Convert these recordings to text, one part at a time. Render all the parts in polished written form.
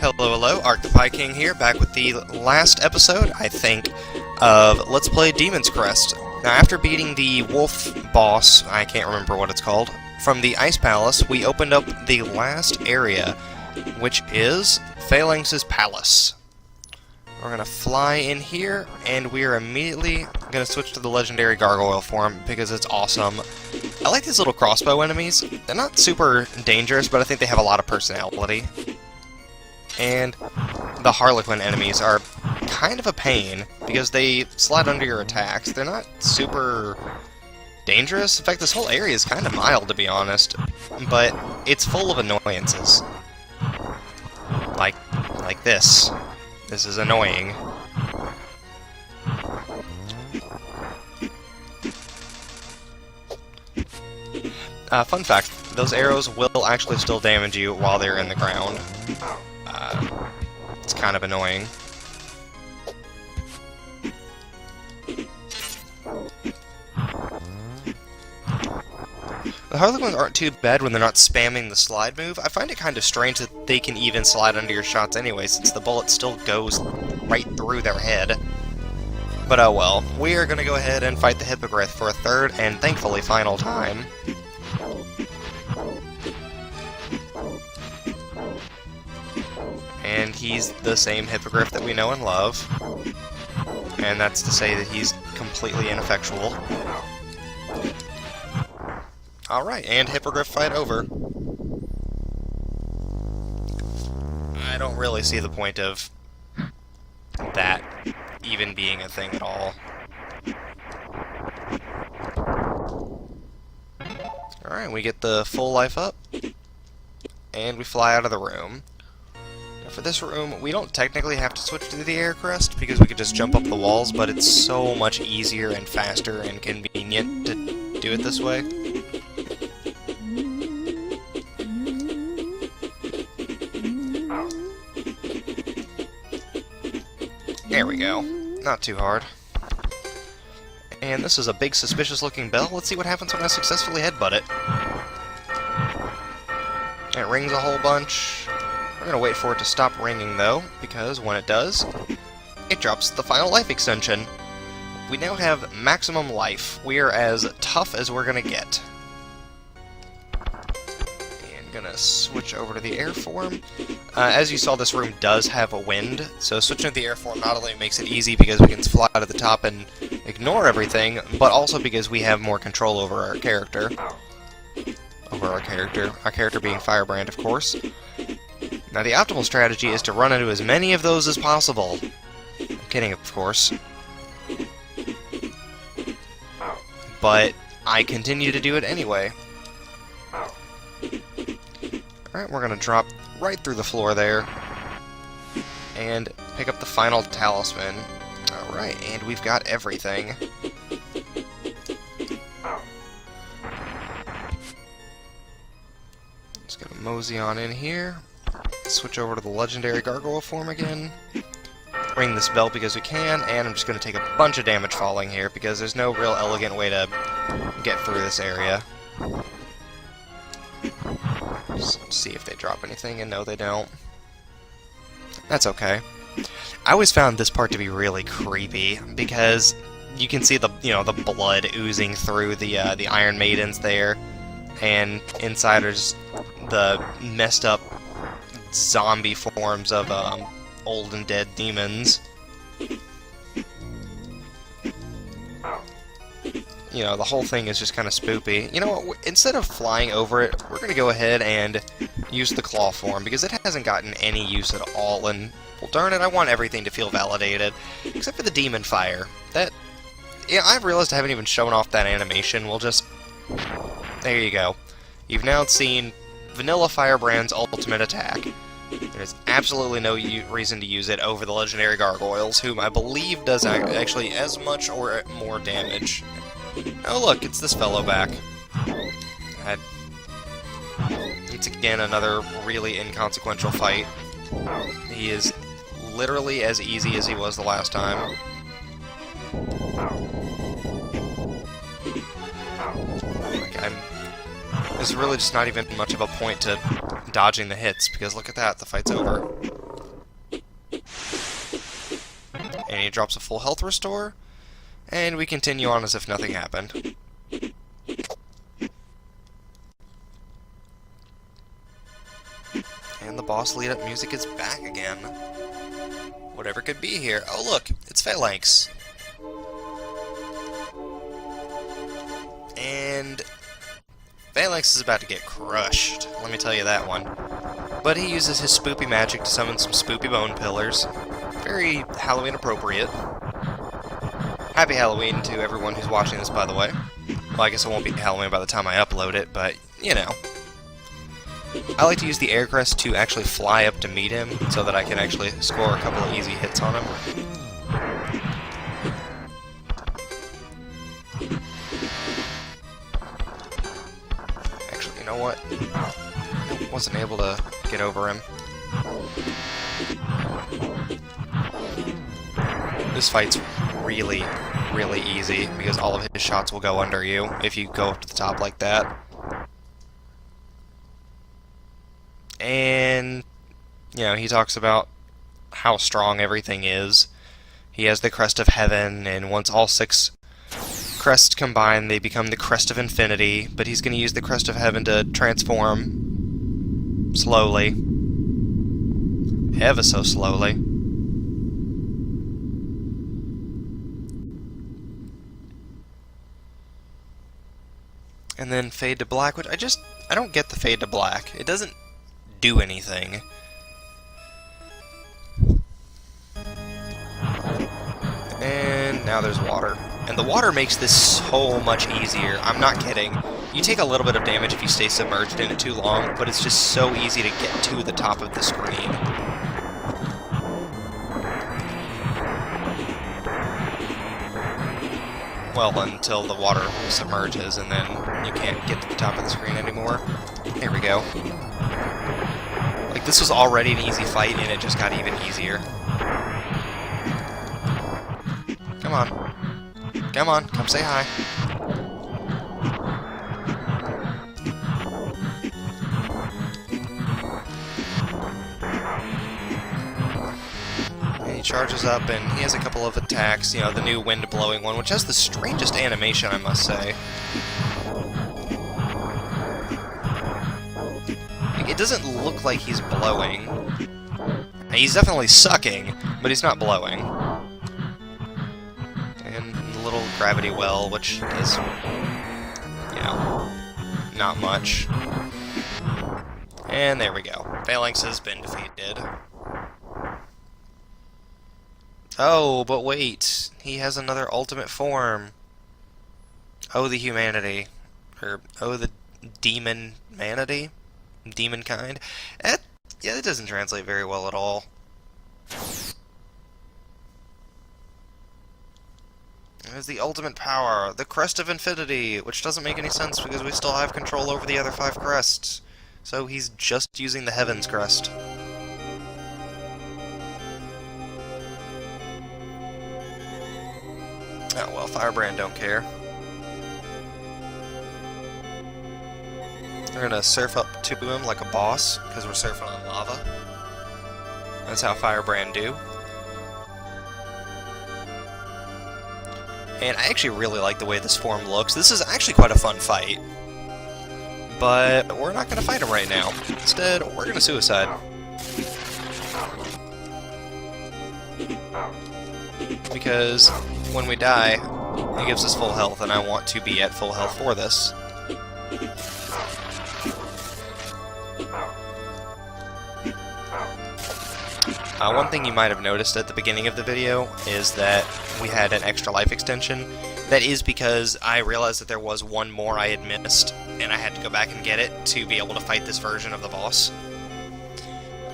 Hello, Arkthepieking here, back with the last episode, I think, of Let's Play Demon's Crest. Now, after beating the wolf boss, I can't remember what it's called, from the Ice Palace, we opened up the last area, which is Phalanx's Palace. We're going to fly in here, and we are immediately going to switch to the legendary gargoyle form, because it's awesome. I like these little crossbow enemies. They're not super dangerous, but I think they have a lot of personality. And the Harlequin enemies are kind of a pain, because they slide under your attacks. They're not super dangerous. In fact, this whole area is kind of mild, to be honest. But it's full of annoyances. Like this. This is annoying. Fun fact, those arrows will actually still damage you while they're in the ground. It's kind of annoying. The Harlequins aren't too bad when they're not spamming the slide move. I find it kind of strange that they can even slide under your shots anyway, since the bullet still goes right through their head. But oh well. We are going to go ahead and fight the Hippogriff for a third and thankfully final time. And he's the same Hippogriff that we know and love. And that's to say that he's completely ineffectual. Alright, and Hippogriff fight over. I don't really see the point of that even being a thing at all. Alright, we get the full life up. And we fly out of the room. For this room, we don't technically have to switch to the air crest because we could just jump up the walls, but it's so much easier and faster and convenient to do it this way. There we go. Not too hard. And this is a big suspicious looking bell. Let's see what happens when I successfully headbutt it. It rings a whole bunch. We're going to wait for it to stop ringing, though, because when it does, it drops the final life extension. We now have maximum life. We are as tough as we're going to get. And going to switch over to the air form. As you saw, this room does have a wind, so switching to the air form not only makes it easy because we can fly out of the top and ignore everything, but also because we have more control over our character. Our character being Firebrand, of course. Now, the optimal strategy is to run into as many of those as possible. I'm kidding, of course. But I continue to do it anyway. Alright, we're going to drop right through the floor there. And pick up the final talisman. Alright, and we've got everything. Just gonna mosey on in here. Switch over to the legendary gargoyle form again. Ring this bell because we can, and I'm just going to take a bunch of damage falling here because there's no real elegant way to get through this area. Just see if they drop anything, and no, they don't. That's okay. I always found this part to be really creepy because you can see the the blood oozing through the Iron Maidens there, and inside are just the messed up zombie forms of old and dead demons. You know, the whole thing is just kind of spoopy. You know what, instead of flying over it, we're going to go ahead and use the claw form, because it hasn't gotten any use at all, and, well, darn it, I want everything to feel validated, except for the demon fire. That, yeah, I've realized I haven't even shown off that animation. We'll just, there you go. You've now seen Vanilla Firebrand's ultimate attack. There's absolutely no reason to use it over the legendary gargoyles, whom I believe does actually as much or more damage. Oh look, it's this fellow back. It's again another really inconsequential fight. He is literally as easy as he was the last time. There's really just not even much of a point to dodging the hits, because look at that, the fight's over. And he drops a full health restore, and we continue on as if nothing happened. And the boss lead-up music is back again. Whatever could be here. Oh look, it's Phalanx. And Phalanx is about to get crushed, let me tell you that one. But he uses his spoopy magic to summon some spoopy bone pillars. Very Halloween appropriate. Happy Halloween to everyone who's watching this, by the way. Well, I guess it won't be Halloween by the time I upload it, but, you know. I like to use the air crest to actually fly up to meet him, so that I can actually score a couple of easy hits on him. Actually, you know what? I wasn't able to get over him. This fight's really, really easy, because all of his shots will go under you if you go up to the top like that. And, you know, he talks about how strong everything is. He has the Crest of Heaven, and once all 6 crests combine, they become the Crest of Infinity, but he's going to use the Crest of Heaven to transform slowly. Ever so slowly. And then fade to black, which I don't get the fade to black. It doesn't do anything. And now there's water. And the water makes this so much easier. I'm not kidding. You take a little bit of damage if you stay submerged in it too long, but it's just so easy to get to the top of the screen. Well, until the water submerges, and then you can't get to the top of the screen anymore. There we go. Like, this was already an easy fight, and it just got even easier. Come on. Come on, come say hi. And he charges up, and he has a couple of attacks. You know, the new wind-blowing one, which has the strangest animation, I must say. It doesn't look like he's blowing. He's definitely sucking, but he's not blowing. And the little gravity well, which is, you know, not much. And there we go. Phalanx has been defeated. Oh, but wait. He has another ultimate form. Oh, the humanity. Or, oh, the demon-manity? Demon kind. Yeah, that doesn't translate very well at all. There's the ultimate power, the Crest of Infinity, which doesn't make any sense because we still have control over the other 5 crests. So he's just using the Heaven's Crest. Oh well, Firebrand don't care. We're gonna surf up to him like a boss, because we're surfing on lava. That's how Firebrand do. And I actually really like the way this form looks. This is actually quite a fun fight. But we're not gonna fight him right now. Instead, we're gonna suicide. Because when we die, it gives us full health, and I want to be at full health for this. One thing you might have noticed at the beginning of the video is that we had an extra life extension. That is because I realized that there was one more I had missed, and I had to go back and get it to be able to fight this version of the boss.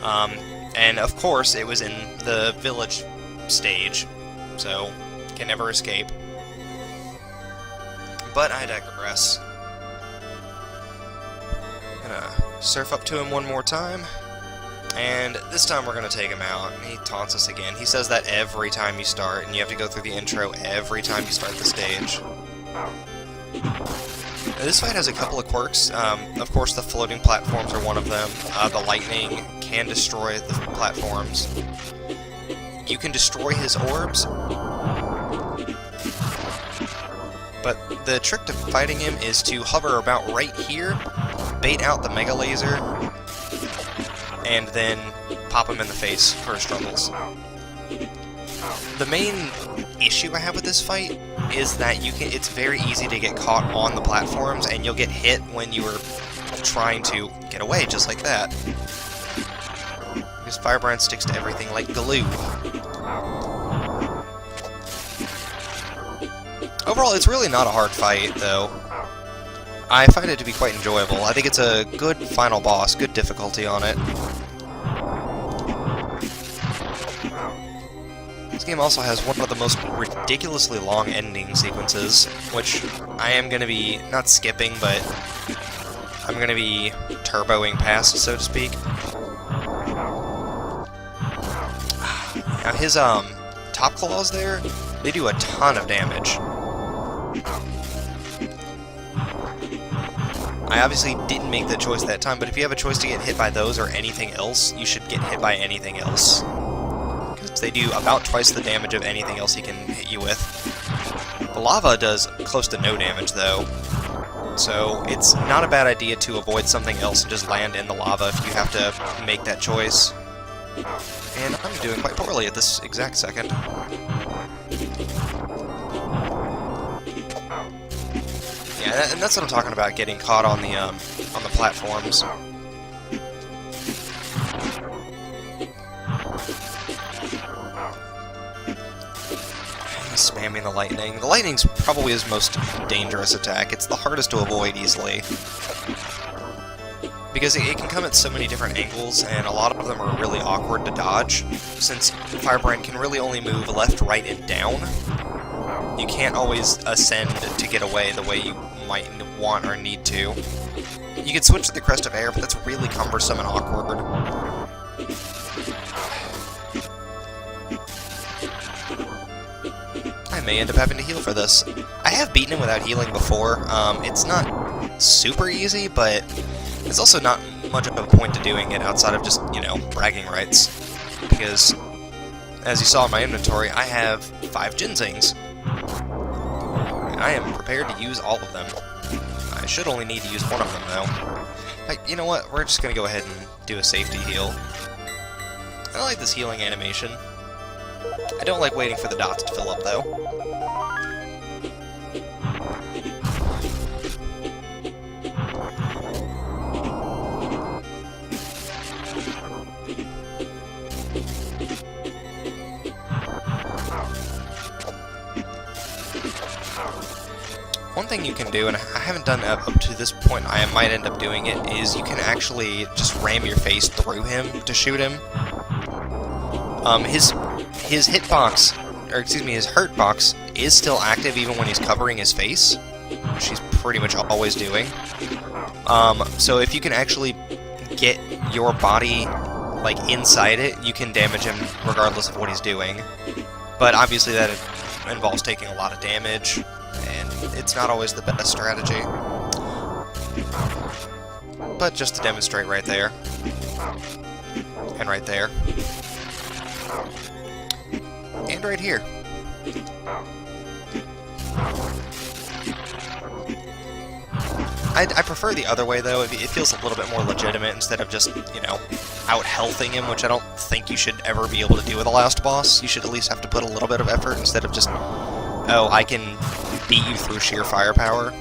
And of course, it was in the village stage, so can never escape. But I digress. Gonna surf up to him one more time. And this time we're going to take him out. He taunts us again. He says that every time you start, and you have to go through the intro every time you start the stage. This fight has a couple of quirks. Of course, the floating platforms are one of them. The lightning can destroy the platforms. you can destroy his orbs. But the trick to fighting him is to hover about right here, bait out the Mega Laser, and then pop him in the face for his troubles. The main issue I have with this fight is that it's very easy to get caught on the platforms, and you'll get hit when you are trying to get away, just like that. Because Firebrand sticks to everything like glue. Overall, it's really not a hard fight, though. I find it to be quite enjoyable. I think it's a good final boss, good difficulty on it. This game also has one of the most ridiculously long ending sequences, which I am going to be, not skipping, but I'm going to be turboing past, so to speak. Now his top claws there, they do a ton of damage. I obviously didn't make the choice that time, but if you have a choice to get hit by those or anything else, you should get hit by anything else. Because they do about twice the damage of anything else he can hit you with. The lava does close to no damage, though. So it's not a bad idea to avoid something else and just land in the lava if you have to make that choice. And I'm doing quite poorly at this exact second. Yeah, and that's what I'm talking about, getting caught on the platforms. He's spamming the lightning. The lightning's probably his most dangerous attack. It's the hardest to avoid easily. Because it can come at so many different angles, and a lot of them are really awkward to dodge. Since Firebrand can really only move left, right, and down, you can't always ascend to get away the way you might want or need to. You can switch to the Crest of Air, but that's really cumbersome and awkward. I may end up having to heal for this. I have beaten him without healing before. It's not super easy, but there's also not much of a point to doing it outside of just, you know, bragging rights. Because, as you saw in my inventory, I have 5 Ginsings. And I am prepared to use all of them. I should only need to use one of them, though. You know what? We're just going to go ahead and do a safety heal. I like this healing animation. I don't like waiting for the dots to fill up, though. One thing you can do, and I haven't done up to this point, I might end up doing it, is you can actually just ram your face through him to shoot him. His hitbox, or excuse me, his hurt box is still active even when he's covering his face, which he's pretty much always doing. So if you can actually get your body, like, inside it, you can damage him regardless of what he's doing. But obviously that involves taking a lot of damage, and it's not always the best strategy. But just to demonstrate right there. And right there. And right here. I prefer the other way, though. It feels a little bit more legitimate instead of just, you know, out-healthing him, which I don't think you should ever be able to do with the last boss. You should at least have to put a little bit of effort instead of just, oh, I can beat you through sheer firepower.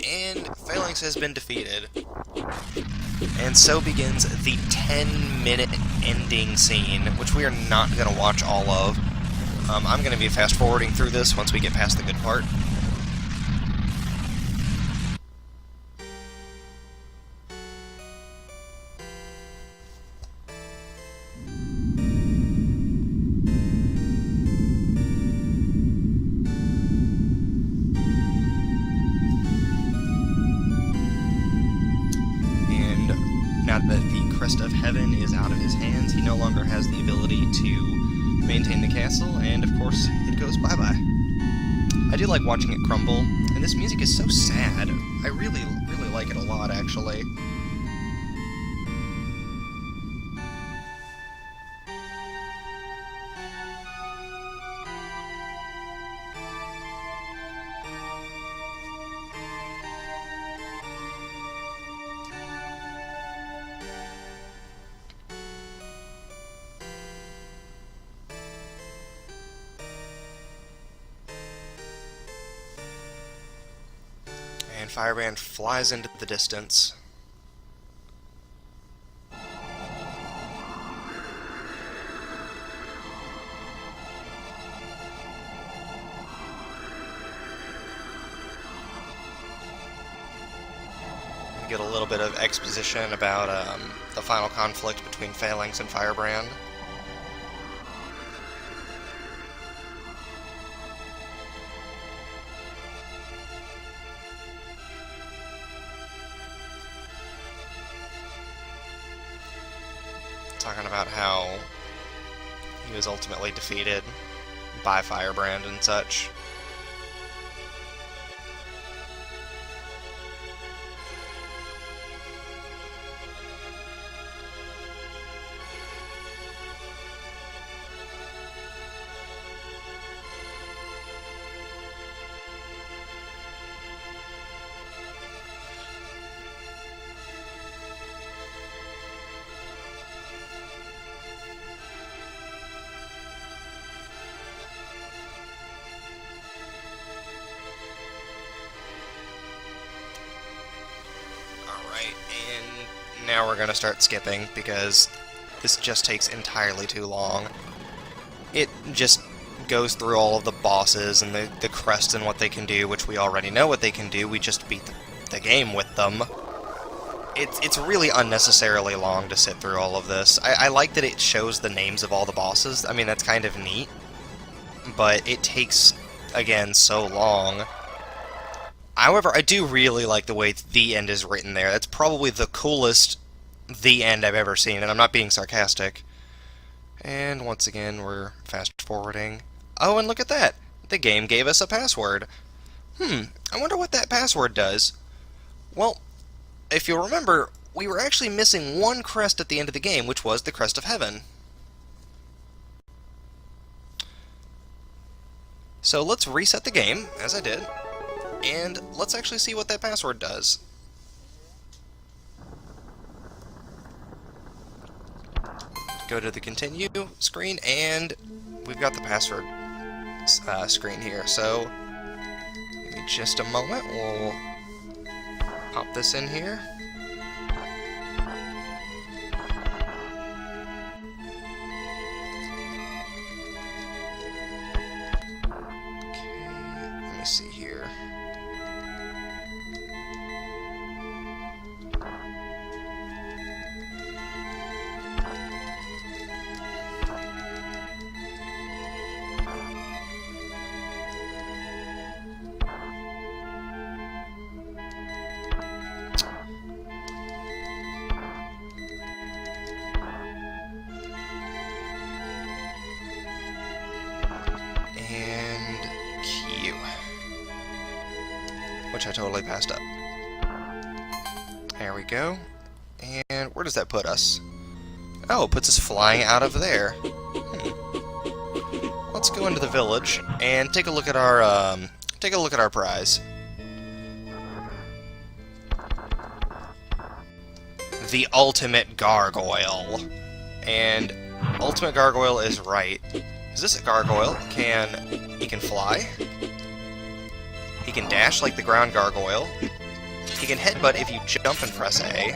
And Phalanx has been defeated. And so begins the 10-minute ending scene, which we are not going to watch all of. I'm going to be fast-forwarding through this once we get past the good part. Now that the Crest of Heaven is out of his hands, he no longer has the ability to maintain the castle, and of course, it goes bye-bye. I do like watching it crumble, and this music is so sad. I really, really like it a lot, actually. And Firebrand flies into the distance. We get a little bit of exposition about the final conflict between Phalanx and Firebrand. Talking about how he was ultimately defeated by Firebrand and such. And now we're going to start skipping because this just takes entirely too long. It just goes through all of the bosses and the Crest and what they can do, which we already know what they can do, we just beat the game with them. It's really unnecessarily long to sit through all of this. I like that it shows the names of all the bosses. I mean, that's kind of neat, but it takes, again, so long. However, I do really like the way the end is written there. That's probably the coolest the end I've ever seen, and I'm not being sarcastic. And once again, we're fast-forwarding. Oh, and look at that! The game gave us a password. I wonder what that password does. Well, if you'll remember, we were actually missing one crest at the end of the game, which was the Crest of Heaven. So let's reset the game, as I did. And let's actually see what that password does. Go to the continue screen, and we've got the password screen here. So, give me just a moment. We'll pop this in here. Okay, let me see here. Which I totally passed up. There we go. And where does that put us? Oh, it puts us flying out of there. Let's go into the village and take a look at our prize. The Ultimate Gargoyle. And Ultimate Gargoyle is right. Is this a gargoyle? He can fly. He can dash like the ground gargoyle. He can headbutt if you jump and press A.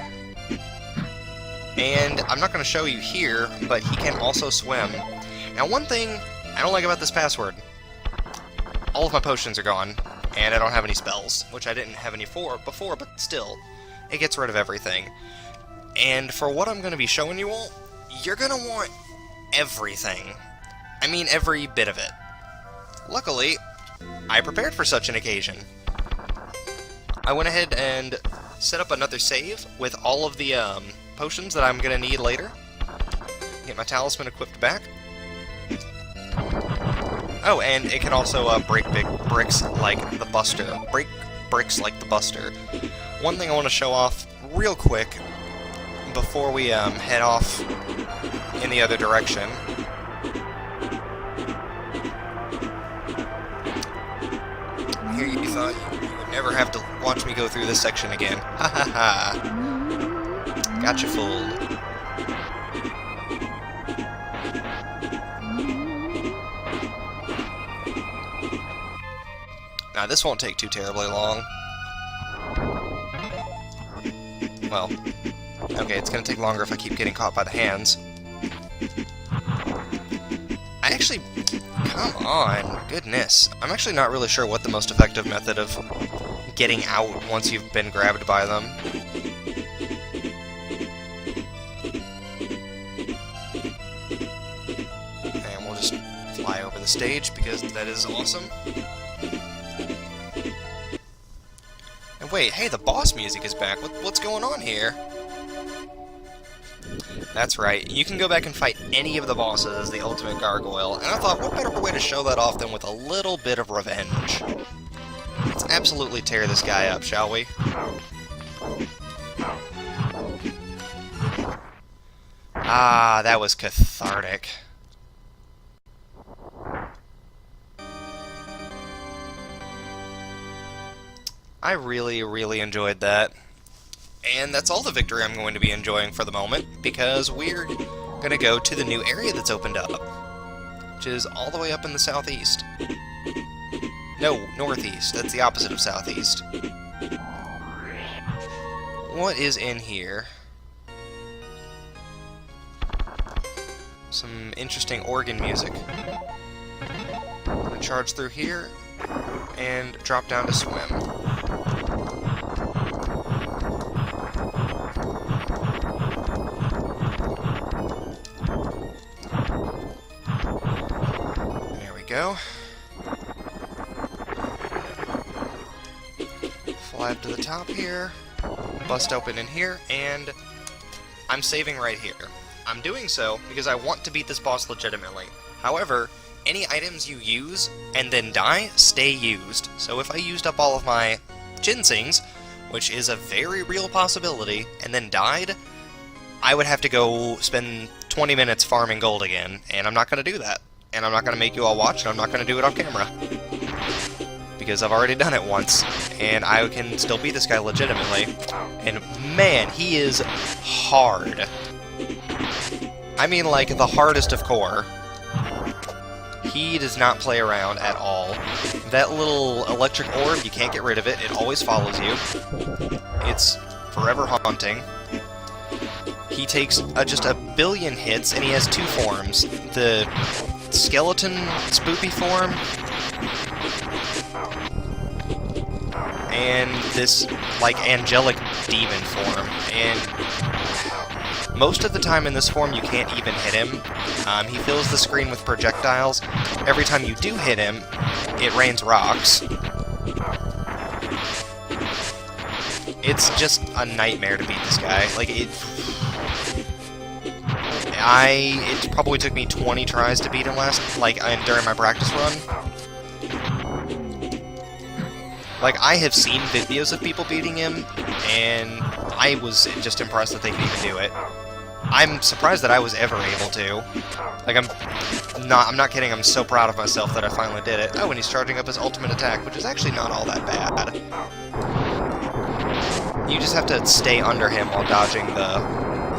And I'm not going to show you here, but he can also swim. Now, one thing I don't like about this password, all of my potions are gone, and I don't have any spells, which I didn't have any before, but still, it gets rid of everything. And for what I'm going to be showing you all, you're going to want everything. I mean, every bit of it. Luckily, I prepared for such an occasion. I went ahead and set up another save with all of the potions that I'm going to need later. Get my talisman equipped back. Oh, and it can also break big bricks like the Buster. Break bricks like the Buster. One thing I want to show off real quick before we head off in the other direction. Here you thought you would never have to watch me go through this section again. Ha ha ha. Gotcha fooled. Now this won't take too terribly long. Well, okay, it's gonna take longer if I keep getting caught by the hands. I actually... Come on, goodness. I'm actually not really sure what the most effective method of getting out once you've been grabbed by them. And we'll just fly over the stage because that is awesome. And wait, hey, the boss music is back. What's going on here? That's right, you can go back and fight any of the bosses as the ultimate gargoyle, and I thought, what better way to show that off than with a little bit of revenge? Let's absolutely tear this guy up, shall we? Ah, that was cathartic. I really, really enjoyed that. And that's all the victory I'm going to be enjoying for the moment, because we're going to go to the new area that's opened up, which is all the way up in the southeast. No, northeast. That's the opposite of southeast. What is in here? Some interesting organ music. I'm going to charge through here and drop down to swim. Go. Fly up to the top here, bust open in here, and I'm saving right here. I'm doing so because I want to beat this boss legitimately. However, any items you use and then die, stay used. So if I used up all of my ginsengs, which is a very real possibility, and then died, I would have to go spend 20 minutes farming gold again, and I'm not going to do that. And I'm not going to make you all watch, and I'm not going to do it off camera. Because I've already done it once, and I can still beat this guy legitimately. And man, he is hard. I mean, like, the hardest of core. He does not play around at all. That little electric orb, you can't get rid of it. It always follows you. It's forever haunting. He takes just a billion hits, and he has two forms. The skeleton spoopy form and this like angelic demon form, and most of the time in this form you can't even hit him. He fills the screen with projectiles. Every time you do hit him, it rains rocks. It's just a nightmare to beat this guy. Like, it probably took me 20 tries to beat him during my practice run. Like, I have seen videos of people beating him, and I was just impressed that they could even do it. I'm surprised that I was ever able to. Like, I'm not kidding, I'm so proud of myself that I finally did it. Oh, and he's charging up his ultimate attack, which is actually not all that bad. You just have to stay under him while dodging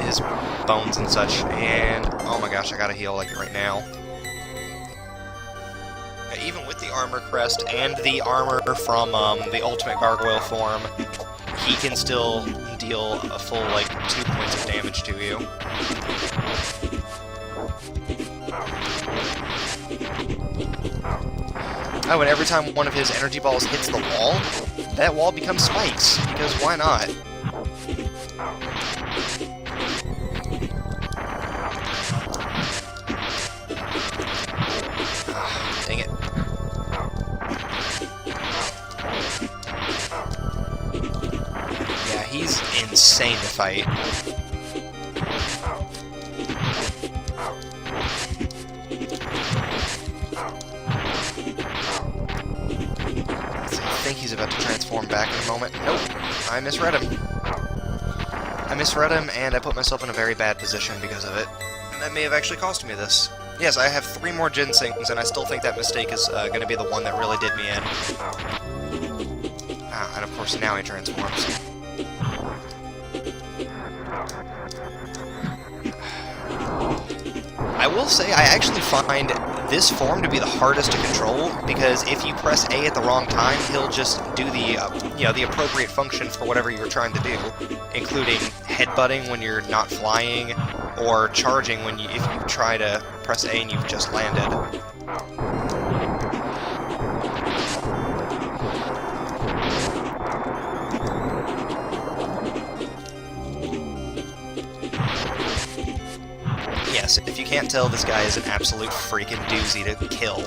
his bones and such, and oh my gosh, I gotta heal like right now. Even with the armor crest and the armor from the ultimate gargoyle form, he can still deal a full, like, 2 points of damage to you. Oh, and every time one of his energy balls hits the wall, that wall becomes spikes, because why not? Dang it. Yeah, he's insane to fight. I think he's about to transform back in a moment. Nope, I misread him. And I put myself in a very bad position because of it. And that may have actually cost me this. Yes, I have 3 more ginsengs, and I still think that mistake is going to be the one that really did me in. Ah, and of course now he transforms. I will say, I actually find this form to be the hardest to control, because if you press A at the wrong time, he'll just do the, the appropriate function for whatever you're trying to do, including headbutting when you're not flying, or charging if you try to press A and you've just landed. Yes, if you can't tell, this guy is an absolute freaking doozy to kill.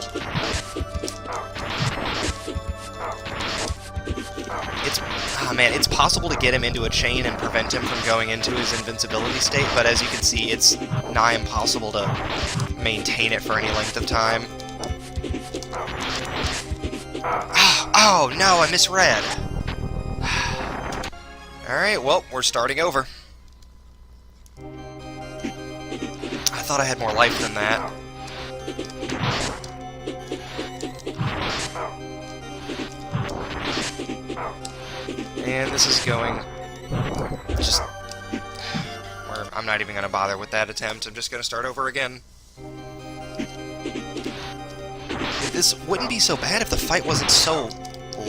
It's possible to get him into a chain and prevent him from going into his invincibility state, but as you can see, it's nigh impossible to maintain it for any length of time. Oh no, I misread! Alright, well, we're starting over. I thought I had more life than that. And this is going just... I'm not even going to bother with that attempt. I'm just going to start over again. This wouldn't be so bad if the fight wasn't so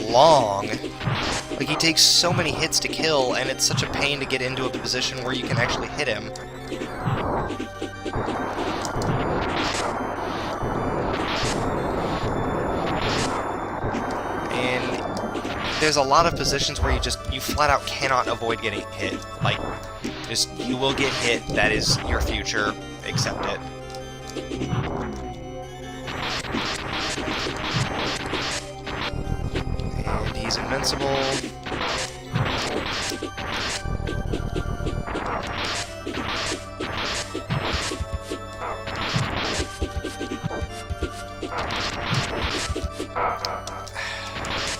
long. Like, he takes so many hits to kill, and it's such a pain to get into a position where you can actually hit him. There's a lot of positions where you flat out cannot avoid getting hit. Like, you will get hit, that is your future, accept it. And he's invincible.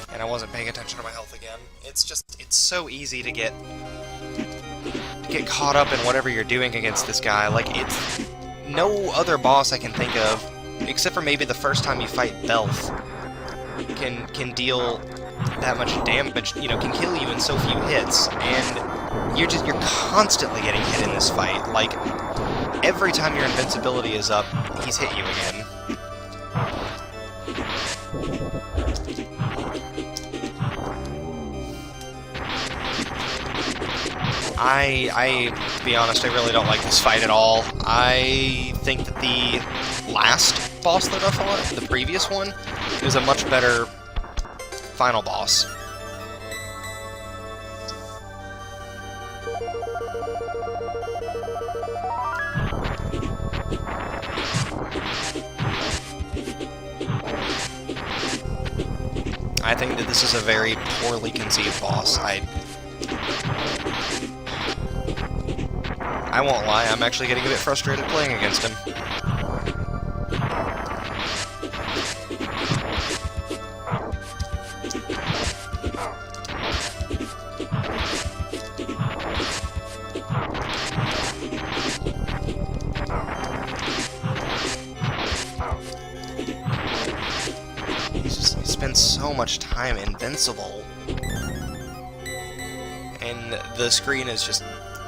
And I wasn't paying attention to my health again. It's so easy to get caught up in whatever you're doing against this guy. Like, it's no other boss I can think of, except for maybe the first time you fight Belf, can deal that much damage, can kill you in so few hits, and you're constantly getting hit in this fight. Like, every time your invincibility is up, he's hit you again. To be honest, I really don't like this fight at all. I think that the last boss that I fought, the previous one, was a much better final boss. I think that this is a very poorly conceived boss. I won't lie, I'm actually getting a bit frustrated playing against him. He spends so much time invincible. And the screen is just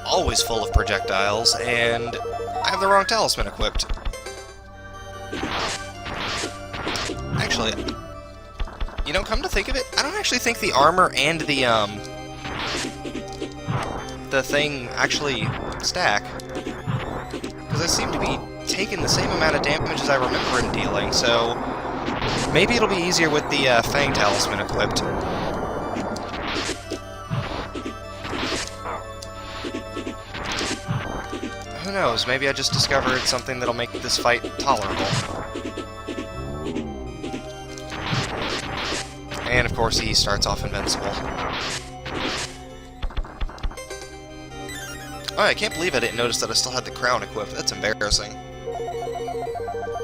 always full of projectiles, and I have the wrong talisman equipped. Actually, come to think of it, I don't actually think the armor and the thing actually stack, because I seem to be taking the same amount of damage as I remember him dealing, so maybe it'll be easier with the Fang talisman equipped. Who knows, maybe I just discovered something that'll make this fight tolerable. And of course he starts off invincible. Oh, I can't believe I didn't notice that I still had the crown equipped. That's embarrassing.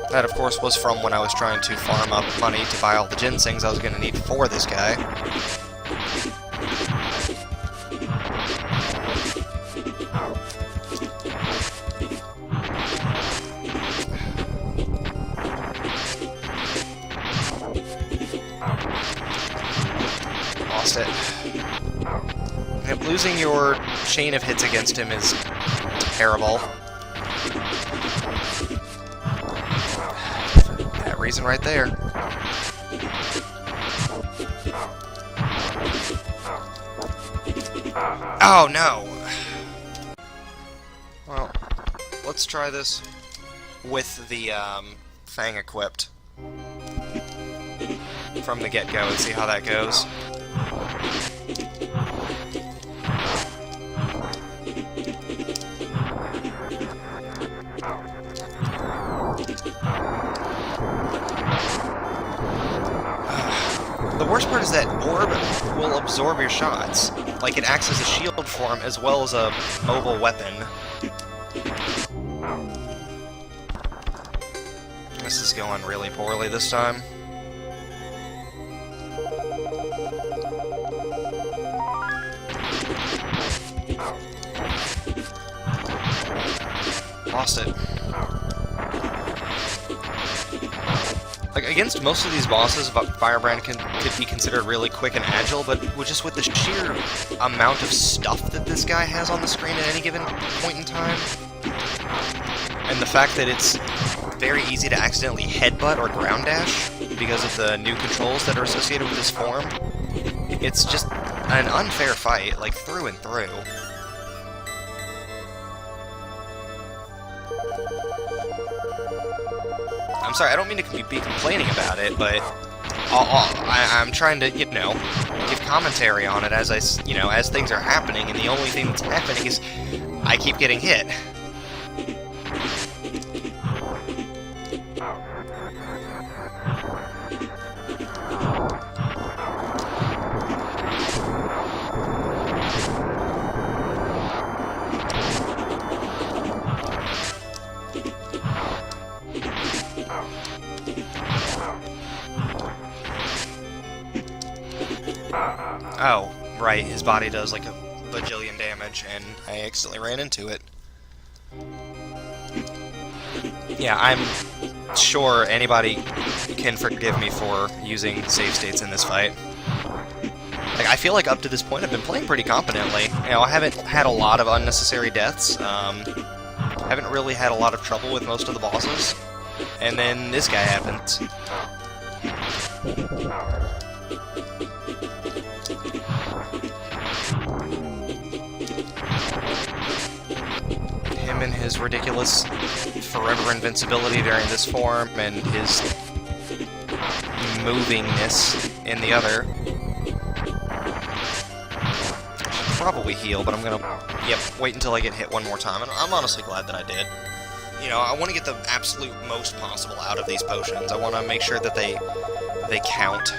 That, of course, was from when I was trying to farm up money to buy all the ginsengs I was going to need for this guy. Lost it. Yep, losing your chain of hits against him is terrible. reason right there. Oh, no! Well, let's try this with the Fang equipped from the get-go and see how that goes. The worst part is that orb will absorb your shots. Like, it acts as a shield for him as well as a mobile weapon. This is going really poorly this time. Lost it. Like, against most of these bosses, Firebrand could be considered really quick and agile, but just with the sheer amount of stuff that this guy has on the screen at any given point in time, and the fact that it's very easy to accidentally headbutt or ground dash because of the new controls that are associated with this form, it's just an unfair fight, like, through and through. I'm sorry, I don't mean to be complaining about it, but I'm trying to, you know, give commentary on it as as things are happening, and the only thing that's happening is I keep getting hit. Oh, right, his body does like a bajillion damage, and I accidentally ran into it. Yeah, I'm sure anybody can forgive me for using save states in this fight. Like, I feel like up to this point I've been playing pretty competently. You know, I haven't had a lot of unnecessary deaths, haven't really had a lot of trouble with most of the bosses, and then this guy happens. Him and his ridiculous forever invincibility during this form, and his movingness in the other. Should probably heal, but I'm gonna, wait until I get hit one more time, and I'm honestly glad that I did. You know, I want to get the absolute most possible out of these potions. I want to make sure that they count.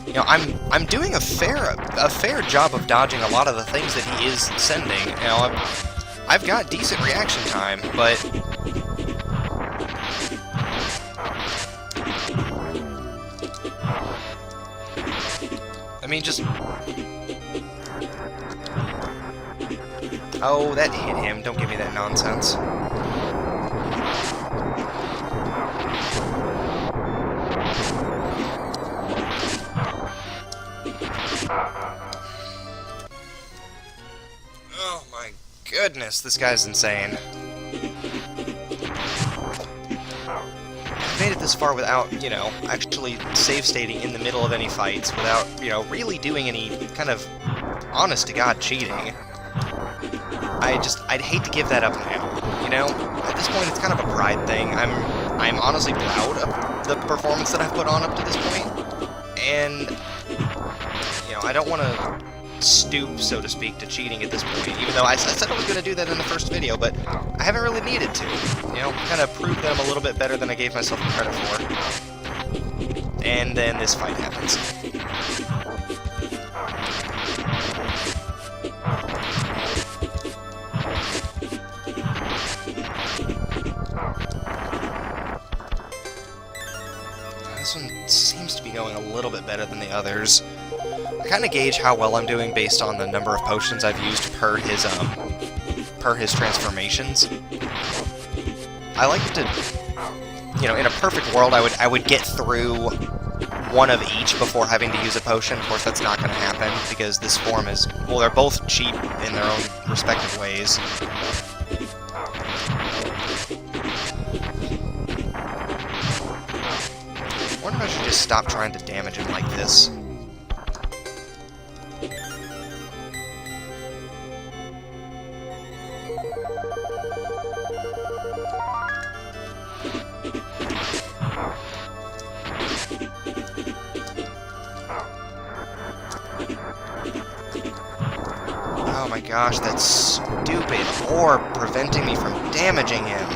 You know, I'm doing a fair job of dodging a lot of the things that he is sending. You know, I've got decent reaction time, but I mean, just oh, that hit him. Don't give me that nonsense. Oh my goodness, this guy's insane. I've made it this far without, you know, actually save stating in the middle of any fights, without, you know, really doing any kind of honest-to-God cheating. I'd hate to give that up now, you know? At this point, it's kind of a pride thing. I'm honestly proud of the performance that I've put on up to this point, and, you know, I don't want to stoop, so to speak, to cheating at this point, even though I said I was going to do that in the first video, but I haven't really needed to. You know, kind of prove that I'm a little bit better than I gave myself credit for. And then this fight happens. This one seems to be going a little bit better than the others. I kind of gauge how well I'm doing based on the number of potions I've used per his transformations. I like to, you know, in a perfect world, I would get through one of each before having to use a potion. Of course, that's not going to happen, because this form is... Well, they're both cheap in their own respective ways. I wonder if I should just stop trying to damage him like this. Oh my gosh, that's stupid orb preventing me from damaging him.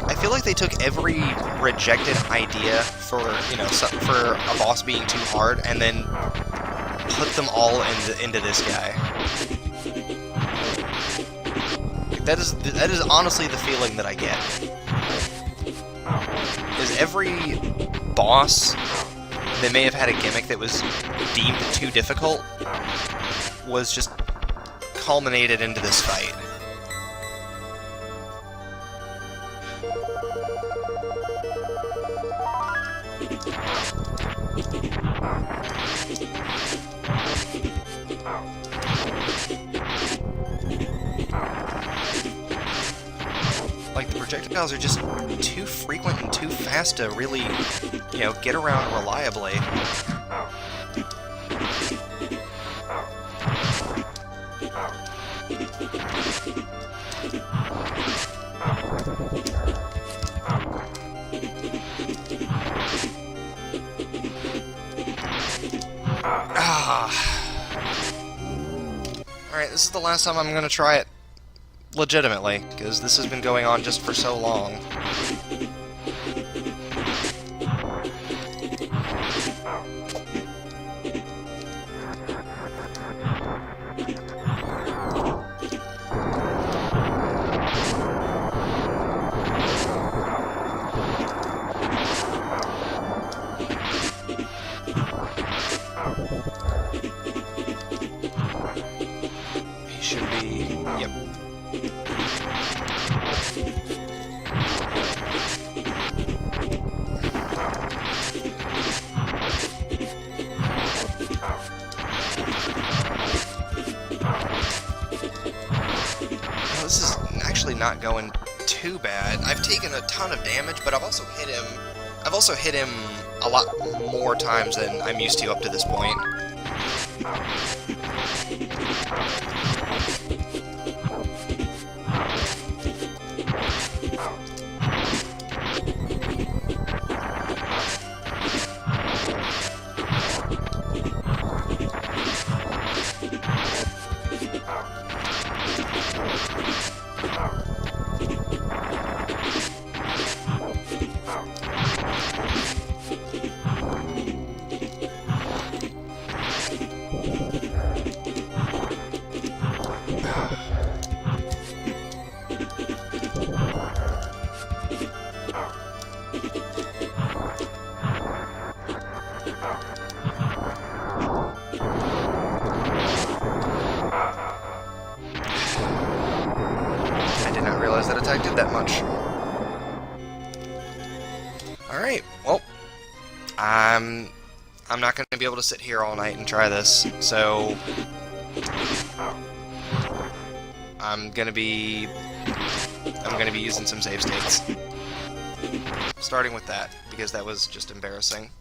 I feel like they took every rejected idea for, you know, for a boss being too hard, and then put them all into this guy. That is honestly the feeling that I get. Is every boss that may have had a gimmick that was deemed too difficult was just culminated into this fight. Like, the projectiles are just too frequent and too fast to really, you know, get around reliably. Alright, this is the last time I'm gonna try it legitimately, because this has been going on just for so long. He should be... Yep. This is actually not going too bad. I've taken a ton of damage, but I've also hit him a lot more times than I'm used to up to this point. That attack did that much. Alright, well, I'm not going to be able to sit here all night and try this, so I'm gonna be using some save states. Starting with that, because that was just embarrassing.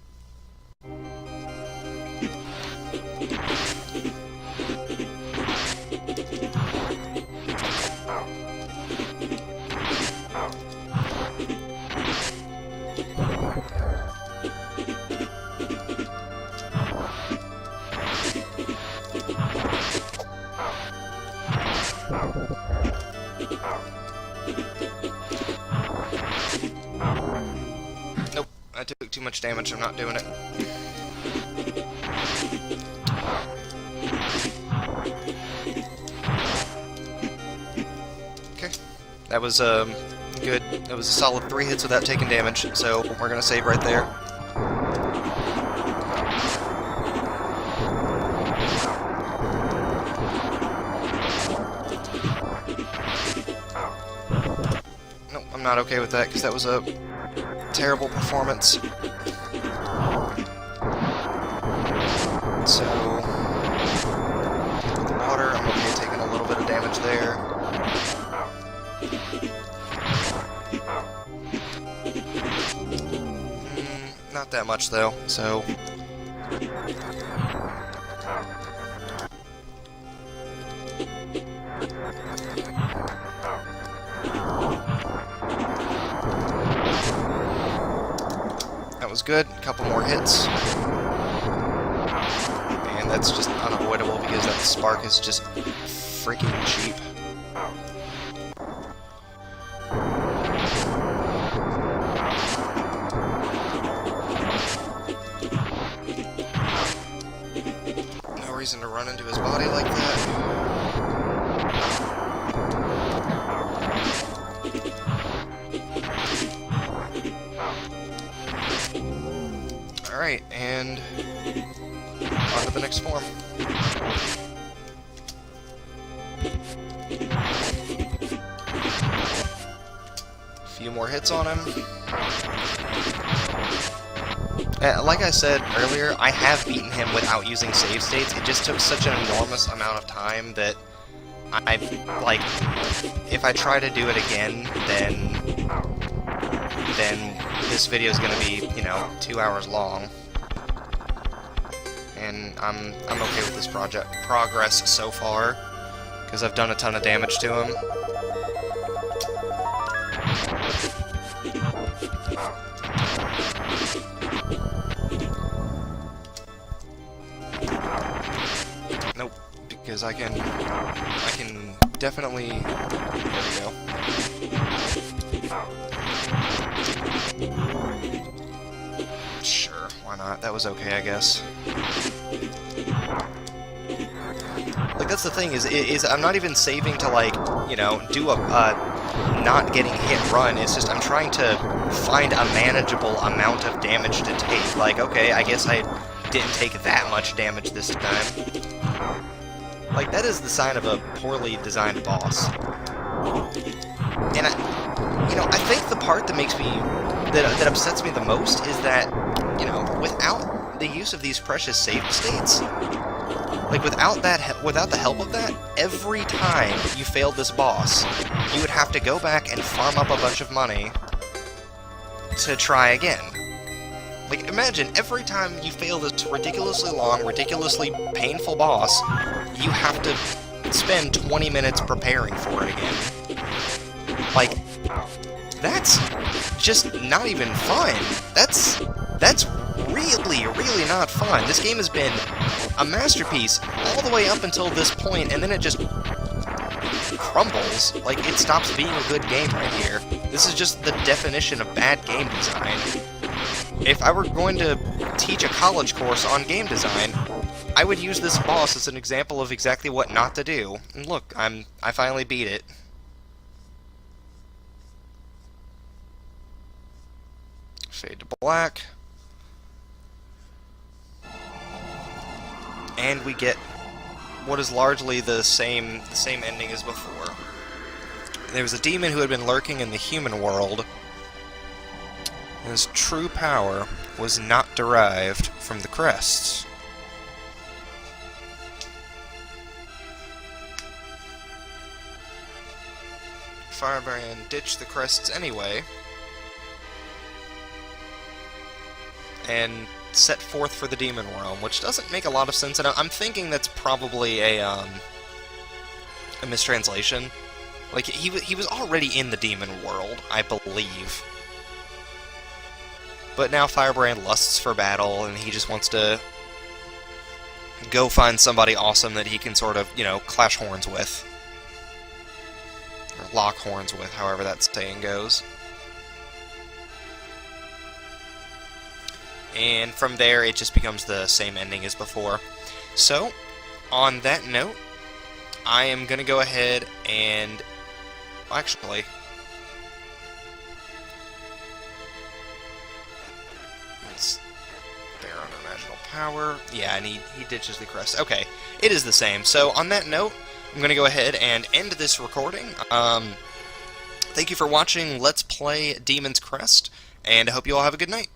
I took too much damage, I'm not doing it. Okay, that was good. That was a solid 3 hits without taking damage, so we're gonna save right there. Nope, I'm not okay with that, because that was a terrible performance. So, with the water, I'm okay taking a little bit of damage there. Not that much, though, so... That was good. A couple more hits. And that's just unavoidable because that spark is just freaking cheap. No reason to run into his body like that. Alright, and on to the next form. A few more hits on him. Like I said earlier, I have beaten him without using save states. It just took such an enormous amount of time that like, if I try to do it again, then this video is going to be, 2 hours long. And I'm okay with this progress so far, because I've done a ton of damage to him. Nope, because I can definitely... There we go. Sure, why not? That was okay, I guess. Like, that's the thing, is I'm not even saving to, like, do a not getting hit run. It's just I'm trying to find a manageable amount of damage to take. Like, okay, I guess I didn't take that much damage this time. Like, that is the sign of a poorly designed boss. And I think the part that makes me, that upsets me the most is that, without the use of these precious save states, like, without the help of that, every time you failed this boss, you would have to go back and farm up a bunch of money to try again. Like, imagine, every time you fail this ridiculously long, ridiculously painful boss, you have to spend 20 minutes preparing for it again. Like, that's just not even fun. That's really, really not fun. This game has been a masterpiece all the way up until this point, and then it just crumbles. Like, it stops being a good game right here. This is just the definition of bad game design. If I were going to teach a college course on game design, I would use this boss as an example of exactly what not to do. And look, I finally beat it. Fade to black. And we get what is largely the same ending as before. There was a demon who had been lurking in the human world. His true power was not derived from the crests. Firebrand ditched the crests anyway, and set forth for the demon realm, which doesn't make a lot of sense, and I'm thinking that's probably a mistranslation. Like, he was already in the demon world, I believe. But now Firebrand lusts for battle, and he just wants to go find somebody awesome that he can sort of, clash horns with. Or lock horns with, however that saying goes. and from there it just becomes the same ending as before. So, on that note, I am going to go ahead and... Actually... It's there on Imaginal Power. Yeah, and he ditches the crest. Okay, it is the same. So, on that note, I'm going to go ahead and end this recording. Thank you for watching Let's Play Demon's Crest, and I hope you all have a good night.